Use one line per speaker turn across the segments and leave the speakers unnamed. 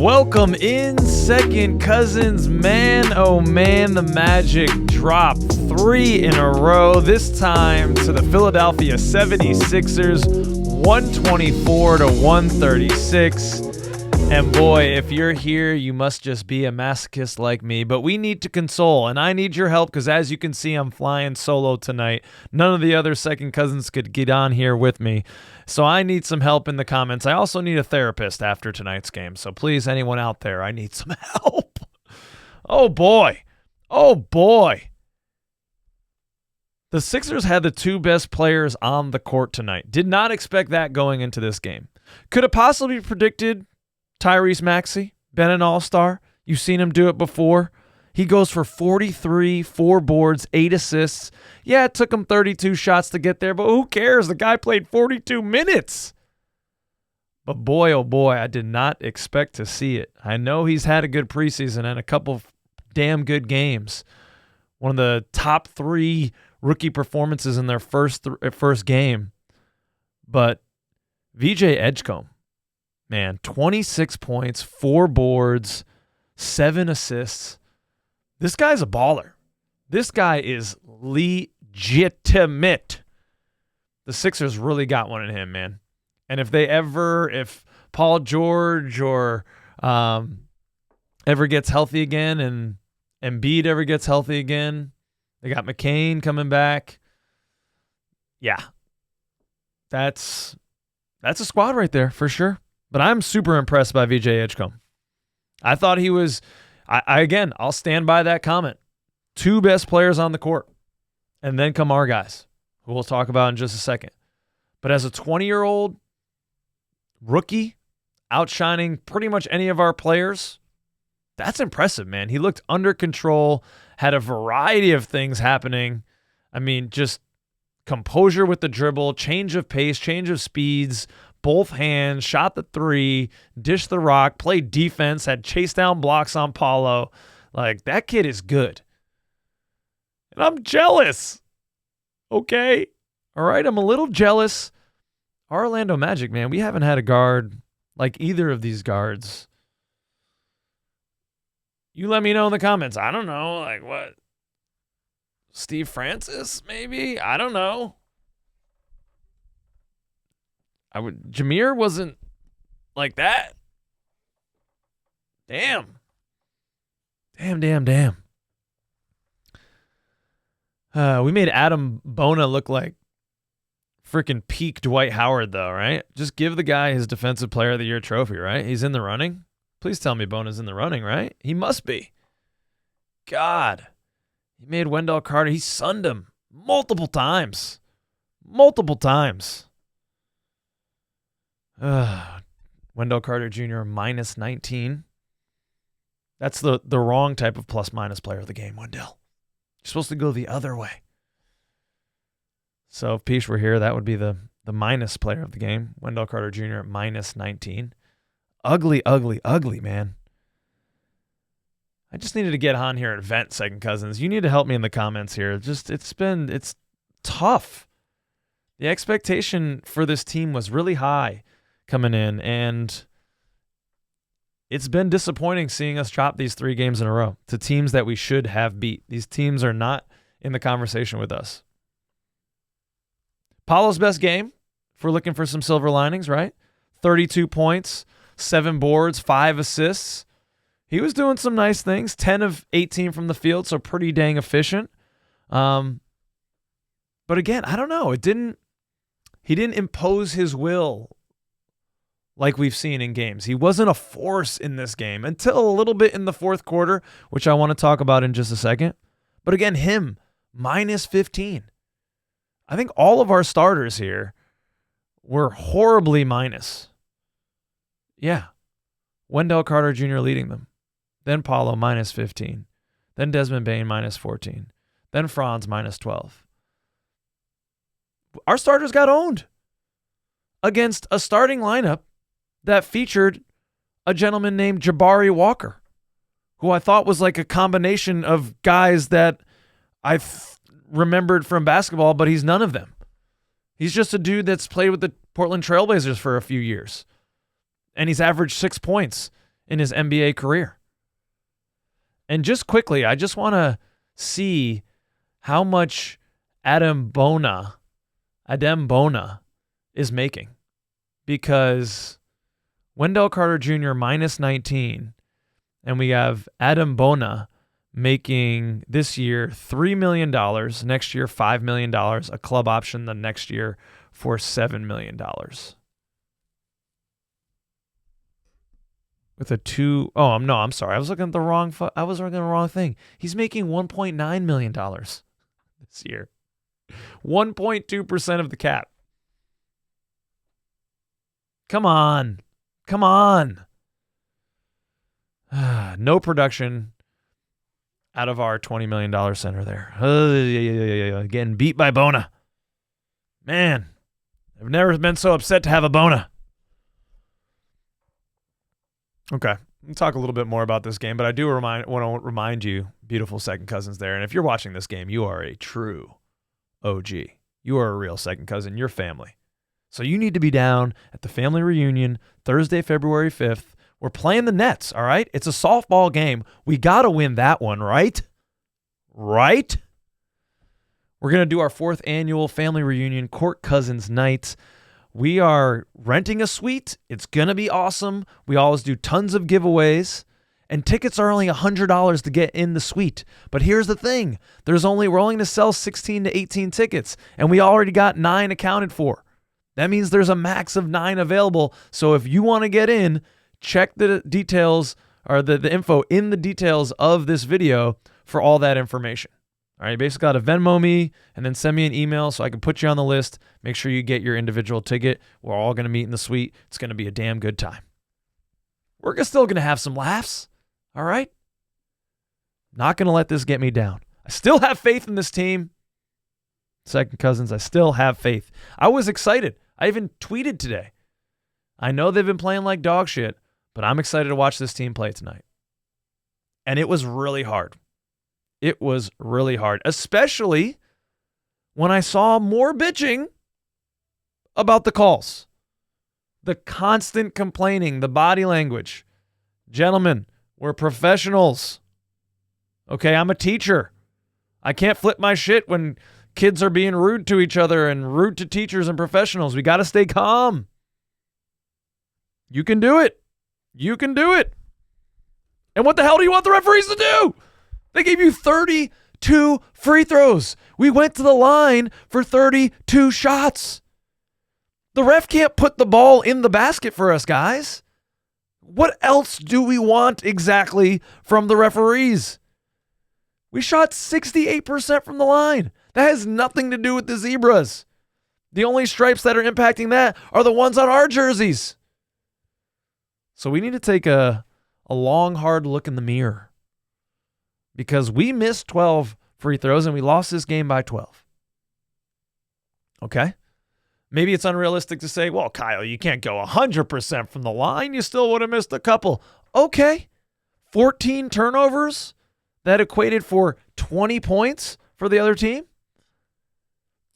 Welcome in, second cousins. Man, oh man, the Magic dropped 3 in a row, this time to the Philadelphia 76ers, 124 to 136. And boy, if you're here, you must just be a masochist like me. But we need to console, and I need your help because as you can see, I'm flying solo tonight. None of the other second cousins could get on here with me. So I need some help in the comments. I also need a therapist after tonight's game. So please, anyone out there, I need some help. Oh boy. Oh boy. The Sixers had the 2 best players on the court tonight. Did not expect that going into this game. Could have possibly predicted Tyrese Maxey, been an all-star. You've seen him do it before. He goes for 43, 4 boards, 8 assists. Yeah, it took him 32 shots to get there, but who cares? The guy played 42 minutes. But boy, oh boy, I did not expect to see it. I know he's had a good preseason and a couple of damn good games. One of the top 3 rookie performances in their first game. But VJ Edgecombe, man, 26 points, 4 boards, 7 assists. This guy's a baller. This guy is legitimate. The Sixers really got one in him, man. And if Paul George or ever gets healthy again and Embiid ever gets healthy again, they got McCain coming back. Yeah. That's a squad right there for sure. But I'm super impressed by VJ Edgecombe. I thought he was, I'll stand by that comment. 2 best players on the court. And then come our guys, who we'll talk about in just a second. But as a 20-year-old rookie, outshining pretty much any of our players, that's impressive, man. He looked under control, had a variety of things happening. I mean, just composure with the dribble, change of pace, change of speeds, both hands, shot the 3, dished the rock, played defense, had chase down blocks on Paulo. Like, that kid is good. And I'm jealous. Okay? All right, I'm a little jealous. Our Orlando Magic, man, we haven't had a guard like either of these guards. You let me know in the comments. I don't know, like what? Steve Francis, maybe? I don't know. Jameer wasn't like that. Damn. We made Adam Bona look like freaking peak Dwight Howard, though, right? Just give the guy his Defensive Player of the Year trophy, right? He's in the running. Please tell me Bona's in the running, right? He must be. God. He made Wendell Carter. He sunned him multiple times. Wendell Carter Jr. minus 19. That's the wrong type of plus-minus player of the game, Wendell. You're supposed to go the other way. So if Peach were here, that would be the minus player of the game. Wendell Carter Jr. at minus 19. Ugly, man. I just needed to get on here and vent, second cousins. You need to help me in the comments here. It's tough. The expectation for this team was really high coming in, and it's been disappointing seeing us drop these 3 games in a row to teams that we should have beat. These teams are not in the conversation with us. Paulo's best game, if we're looking for some silver linings, right? 32 points, 7 boards, 5 assists. He was doing some nice things, 10 of 18 from the field, so pretty dang efficient. But again, I don't know. He didn't impose his will like we've seen in games. He wasn't a force in this game until a little bit in the fourth quarter, which I want to talk about in just a second. But again, him, minus 15. I think all of our starters here were horribly minus. Yeah. Wendell Carter Jr. leading them. Then Paulo, minus 15. Then Desmond Bane, minus 14. Then Franz, minus 12. Our starters got owned against a starting lineup that featured a gentleman named Jabari Walker, who I thought was like a combination of guys that I remembered from basketball, but he's none of them. He's just a dude that's played with the Portland Trailblazers for a few years. And he's averaged 6 points in his NBA career. And just quickly, I just want to see how much Adem Bona is making, because Wendell Carter Jr. minus 19, and we have Adem Bona making this year $3 million, next year $5 million, a club option the next year for $7 million. With a I'm sorry. I was looking at the wrong thing. He's making $1.9 million this year. 1.2% of the cap. Come on. No production out of our $20 million center there. Getting beat by Bona. Man, I've never been so upset to have a Bona. Okay, we'll talk a little bit more about this game, but I do want to remind you, beautiful second cousins there, and if you're watching this game, you are a true OG. You are a real second cousin. You're family. So you need to be down at the family reunion Thursday, February 5th. We're playing the Nets, all right? It's a softball game. We got to win that one, right? Right? We're going to do our 4th annual family reunion, Court Cousins Night. We are renting a suite. It's going to be awesome. We always do tons of giveaways, and tickets are only $100 to get in the suite. But here's the thing. We're only going to sell 16 to 18 tickets, and we already got 9 accounted for. That means there's a max of 9 available. So if you want to get in, check the details or the info in the details of this video for all that information. All right, you basically got to Venmo me and then send me an email so I can put you on the list. Make sure you get your individual ticket. We're all going to meet in the suite. It's going to be a damn good time. We're still going to have some laughs, all right? Not going to let this get me down. I still have faith in this team. Second cousins, I still have faith. I was excited. I even tweeted today. I know they've been playing like dog shit, but I'm excited to watch this team play tonight. And it was really hard. It was really hard, especially when I saw more bitching about the calls. The constant complaining, the body language. Gentlemen, we're professionals. Okay, I'm a teacher. I can't flip my shit when kids are being rude to each other and rude to teachers and professionals. We got to stay calm. You can do it. You can do it. And what the hell do you want the referees to do? They gave you 32 free throws. We went to the line for 32 shots. The ref can't put the ball in the basket for us, guys. What else do we want exactly from the referees? We shot 68% from the line. That has nothing to do with the Zebras. The only stripes that are impacting that are the ones on our jerseys. So we need to take a long, hard look in the mirror, because we missed 12 free throws and we lost this game by 12. Okay? Maybe it's unrealistic to say, well, Kyle, you can't go 100% from the line. You still would have missed a couple. Okay. 14 turnovers that equated for 20 points for the other team.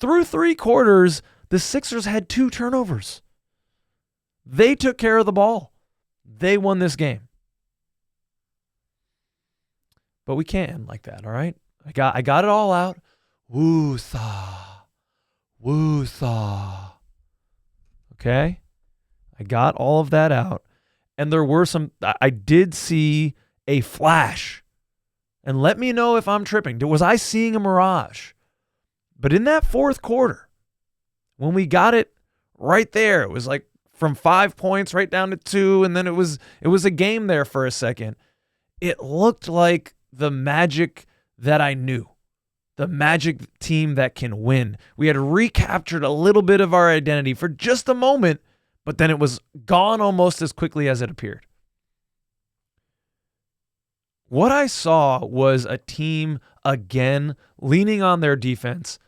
Through 3 quarters, the Sixers had 2 turnovers. They took care of the ball. They won this game. But we can't end like that, all right? I got it all out. Woo-thaw. Woo-thaw. Okay? I got all of that out. And there were I did see a flash. And let me know if I'm tripping. Was I seeing a mirage? But in that 4th quarter, when we got it right there, it was like from 5 points right down to 2, and then it was a game there for a second. It looked like the Magic that I knew, the Magic team that can win. We had recaptured a little bit of our identity for just a moment, but then it was gone almost as quickly as it appeared. What I saw was a team, again, leaning on their defense,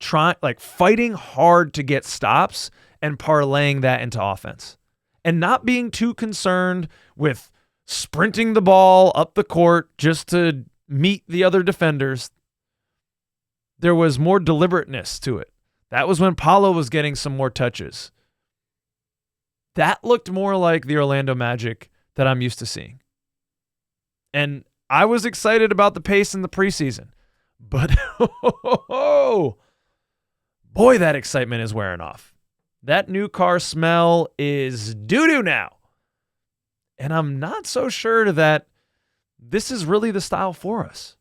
fighting hard to get stops and parlaying that into offense, and not being too concerned with sprinting the ball up the court just to meet the other defenders. There was more deliberateness to it. That was when Paolo was getting some more touches. That looked more like the Orlando Magic that I'm used to seeing. And I was excited about the pace in the preseason. But, boy, that excitement is wearing off. That new car smell is doo-doo now. And I'm not so sure that this is really the style for us.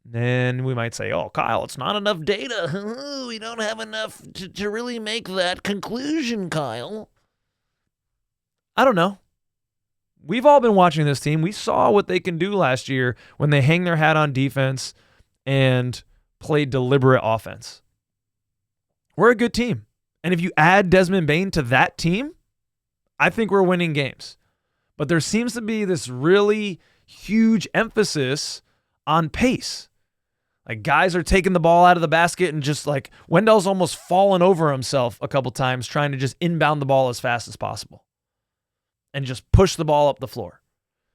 Then we might say, oh, Kyle, it's not enough data. We don't have enough to really make that conclusion, Kyle. I don't know. We've all been watching this team. We saw what they can do last year when they hang their hat on defense and play deliberate offense. We're a good team. And if you add Desmond Bane to that team, I think we're winning games. But there seems to be this really huge emphasis on pace. Like, guys are taking the ball out of the basket and just like Wendell's almost fallen over himself a couple times trying to just inbound the ball as fast as possible and just push the ball up the floor.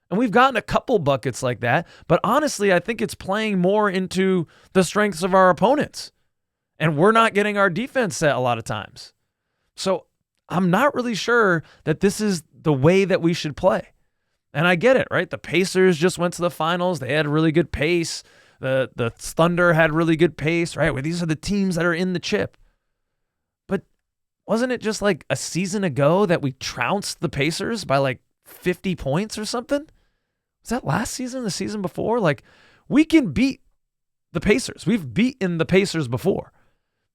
And we've gotten a couple buckets like that, but honestly, I think it's playing more into the strengths of our opponents. And we're not getting our defense set a lot of times. So I'm not really sure that this is the way that we should play. And I get it, right? The Pacers just went to the finals. They had really good pace. The Thunder had really good pace, right? Well, these are the teams that are in the chip. But wasn't it just like a season ago that we trounced the Pacers by like 50 points or something? Was that last season, the season before? Like, we can beat the Pacers. We've beaten the Pacers before.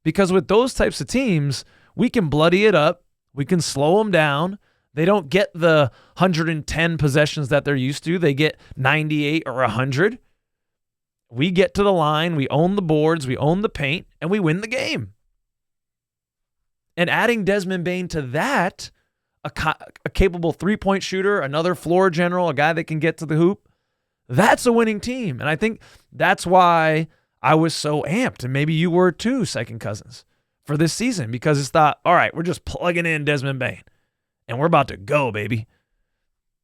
Because with those types of teams, we can bloody it up. We can slow them down. They don't get the 110 possessions that they're used to. They get 98 or 100. We get to the line, we own the boards, we own the paint, and we win the game. And adding Desmond Bane to that, a capable three-point shooter, another floor general, a guy that can get to the hoop, that's a winning team. And I think that's why I was so amped, and maybe you were too, Second Cousins, for this season, because it's thought, all right, we're just plugging in Desmond Bane, and we're about to go, baby.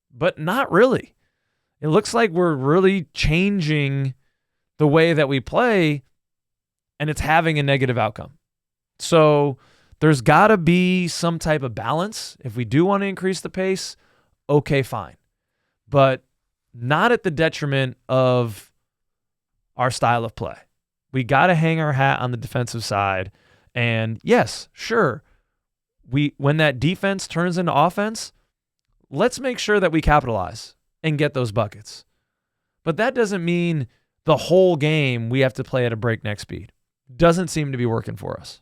But not really. It looks like we're really changing the way that we play, and it's having a negative outcome. So there's got to be some type of balance. If we do want to increase the pace, okay, fine. But not at the detriment of our style of play. We got to hang our hat on the defensive side. And yes, sure, when that defense turns into offense, let's make sure that we capitalize and get those buckets. But that doesn't mean the whole game we have to play at a breakneck speed. Doesn't seem to be working for us.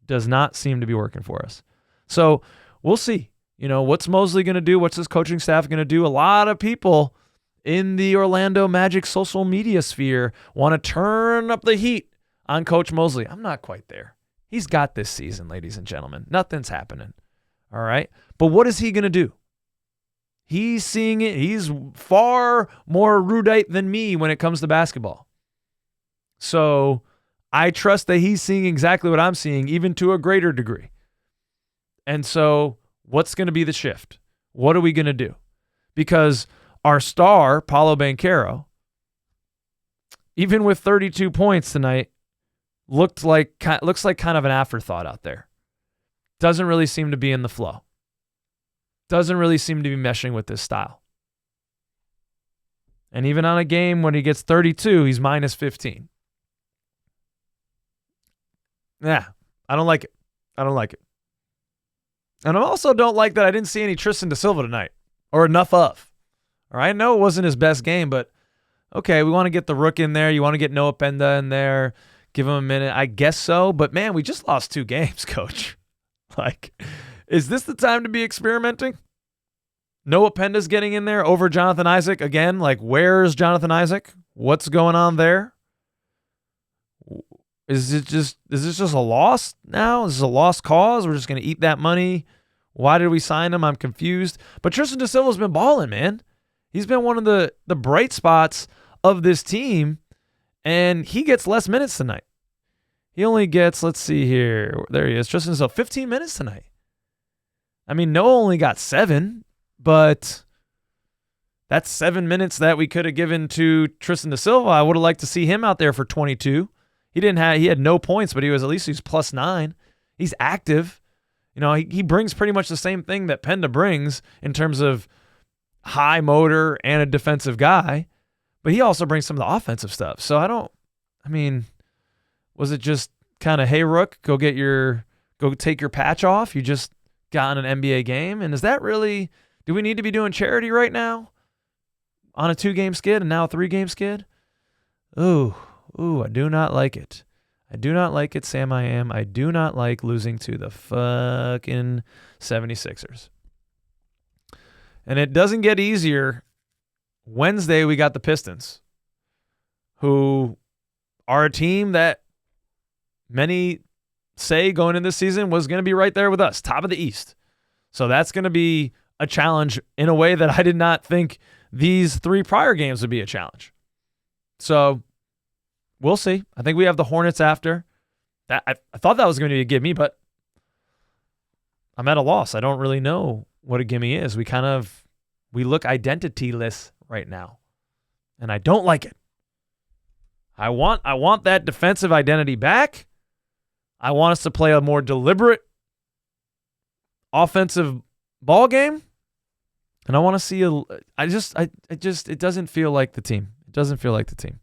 Does not seem to be working for us. So we'll see. What's Mosley going to do? What's his coaching staff going to do? A lot of people in the Orlando Magic social media sphere want to turn up the heat on Coach Mosley. I'm not quite there. He's got this season, ladies and gentlemen. Nothing's happening. All right? But what is he going to do? He's seeing it. He's far more erudite than me when it comes to basketball. So I trust that he's seeing exactly what I'm seeing, even to a greater degree. And so what's going to be the shift? What are we going to do? Because our star, Paolo Banchero, even with 32 points tonight, looks like kind of an afterthought out there. Doesn't really seem to be in the flow. Doesn't really seem to be meshing with this style. And even on a game when he gets 32, he's minus 15. Yeah, I don't like it. I don't like it. And I also don't like that I didn't see any Tristan da Silva tonight, or enough of. All right, I know it wasn't his best game, but okay, we want to get the Rook in there. You want to get Noah Penda in there. Give him a minute. I guess so. But, man, we just lost 2 games, Coach. Like, is this the time to be experimenting? Noah Penda's getting in there over Jonathan Isaac again. Like, where's Jonathan Isaac? What's going on there? Is this just a loss now? Is this a lost cause? We're just going to eat that money. Why did we sign him? I'm confused. But Tristan da Silva's been balling, man. He's been one of the bright spots of this team, and he gets less minutes tonight. He only gets, let's see here. There he is. Tristan da Silva, 15 minutes tonight. I mean, Noah only got 7, but that's 7 minutes that we could have given to Tristan da Silva. I would have liked to see him out there for 22. He had no points, but he's plus 9. He's active. You know, he brings pretty much the same thing that Penda brings in terms of high motor and a defensive guy, but he also brings some of the offensive stuff. So was it just kind of, hey, Rook, go take your patch off? You just got in an NBA game. And is that really, do we need to be doing charity right now on a 2-game skid and now a 3-game skid? Ooh, I do not like it. I do not like it, Sam I Am. I do not like losing to the fucking 76ers. And it doesn't get easier. Wednesday, we got the Pistons, who are a team that many say going into this season was going to be right there with us, top of the East. So that's going to be a challenge in a way that I did not think these 3 prior games would be a challenge. So we'll see. I think we have the Hornets after. I thought that was going to be a gimme, but I'm at a loss. I don't really know what a gimme is. We look identityless right now, and I don't like it. I want that defensive identity back. I want us to play a more deliberate offensive ball game, and I want to see it doesn't feel like the team. It doesn't feel like the team.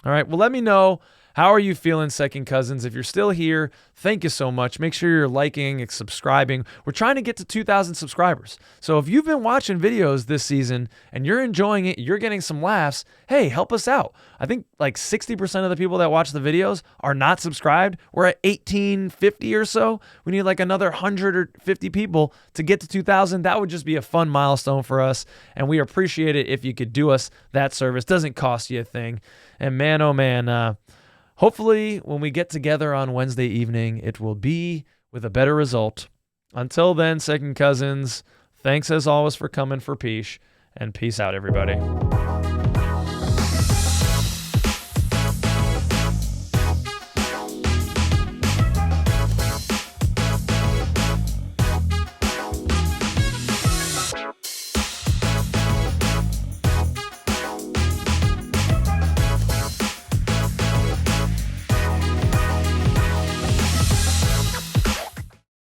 All right, well, let me know. How are you feeling, Second Cousins? If you're still here, thank you so much. Make sure you're liking and subscribing. We're trying to get to 2,000 subscribers. So if you've been watching videos this season and you're enjoying it, you're getting some laughs, hey, help us out. I think like 60% of the people that watch the videos are not subscribed. We're at 1,850 or so. We need like another 100 or 50 people to get to 2,000. That would just be a fun milestone for us, and we appreciate it if you could do us that service. Doesn't cost you a thing. And man, oh man, hopefully when we get together on Wednesday evening, it will be with a better result. Until then, Second Cousins, thanks as always for coming for Peach, and peace out, everybody.